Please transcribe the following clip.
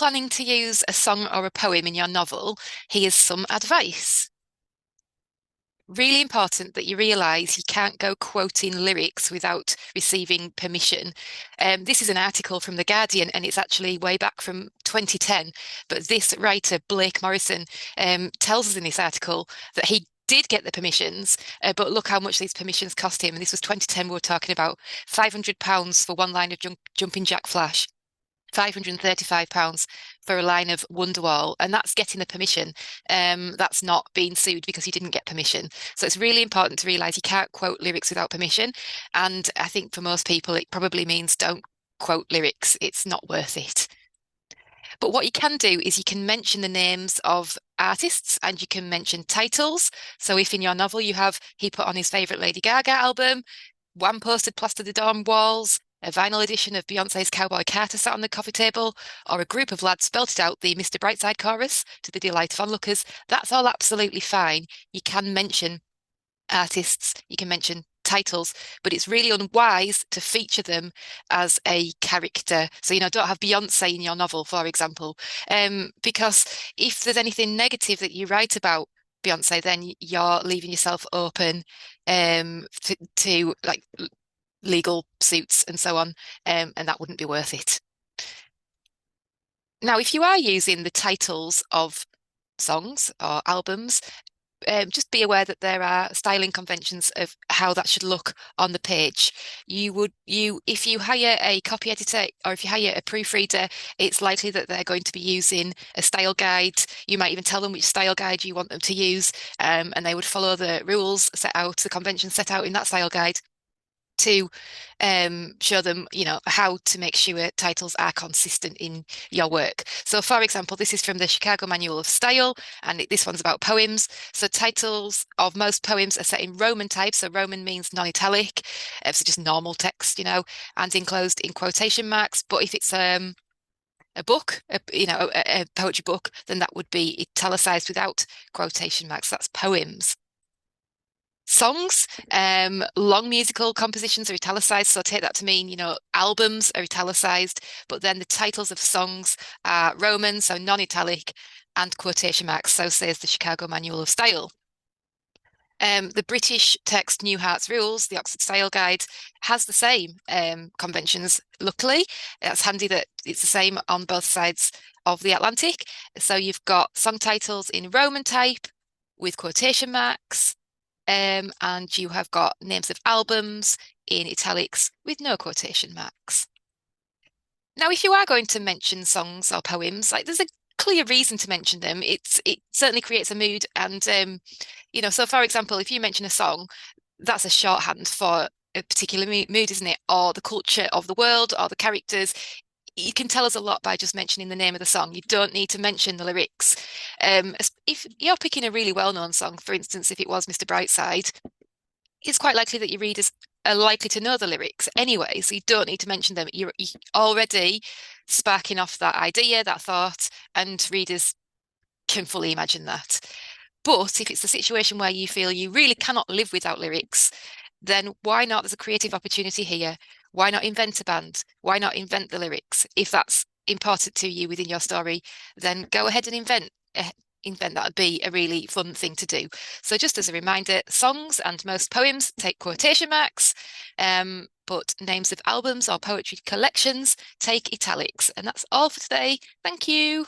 planning to use a song or a poem in your novel, here's some advice. Really important that you realise you can't go quoting lyrics without receiving permission. This is an article from The Guardian, and it's actually way back from 2010. But this writer, Blake Morrison, tells us in this article that he did get the permissions, but look how much these permissions cost him. And this was 2010, we were talking about £500 for one line of Jumping Jack Flash. £535 for a line of Wonderwall, and that's getting the permission. That's not being sued because you didn't get permission. So it's really important to realize you can't quote lyrics without permission. And I think for most people, it probably means don't quote lyrics. It's not worth it. But what you can do is you can mention the names of artists and you can mention titles. So if in your novel you have he put on his favorite Lady Gaga album, one posted plastered the dorm walls, a vinyl edition of Beyonce's Cowboy Carter sat on the coffee table, or a group of lads belted out the Mr. Brightside chorus to the delight of onlookers, that's all absolutely fine. You can mention artists, you can mention titles, but it's really unwise to feature them as a character. So, don't have Beyonce in your novel, for example, because if there's anything negative that you write about Beyonce, then you're leaving yourself open to like legal suits and so on, and that wouldn't be worth it. Now, if you are using the titles of songs or albums, just be aware that there are styling conventions of how that should look on the page. If you hire a copy editor or if you hire a proofreader, it's likely that they're going to be using a style guide. You might even tell them which style guide you want them to use, and they would follow the rules set out, the conventions set out in that style guide to show them, how to make sure titles are consistent in your work. So, for example, this is from the Chicago Manual of Style, and this one's about poems. So, titles of most poems are set in Roman type. So, Roman means non-italic, so just normal text, and enclosed in quotation marks. But if it's a book, a poetry book, then that would be italicized without quotation marks. That's poems. Songs, long musical compositions are italicized, so take that to mean, albums are italicized, but then the titles of songs are Roman, so non-italic, and quotation marks, so says the Chicago Manual of Style. The British text New Hart's Rules, the Oxford Style Guide, has the same conventions, luckily. It's handy that it's the same on both sides of the Atlantic. So you've got song titles in Roman type with quotation marks, and you have got names of albums in italics with no quotation marks. Now, if you are going to mention songs or poems, there's a clear reason to mention them. It certainly creates a mood, and so for example, if you mention a song, that's a shorthand for a particular mood, isn't it? Or the culture of the world, or the characters. You can tell us a lot by just mentioning the name of the song. You don't need to mention the lyrics. If you're picking a really well-known song, for instance, if it was Mr. Brightside, it's quite likely that your readers are likely to know the lyrics anyway, so you don't need to mention them. You're already sparking off that idea, that thought, and readers can fully imagine that. But if it's a situation where you feel you really cannot live without lyrics, then why not? There's a creative opportunity here. Why not invent a band? Why not invent the lyrics? If that's important to you within your story, then go ahead and invent. That would be a really fun thing to do. So just as a reminder, songs and most poems take quotation marks, but names of albums or poetry collections take italics. And that's all for today. Thank you.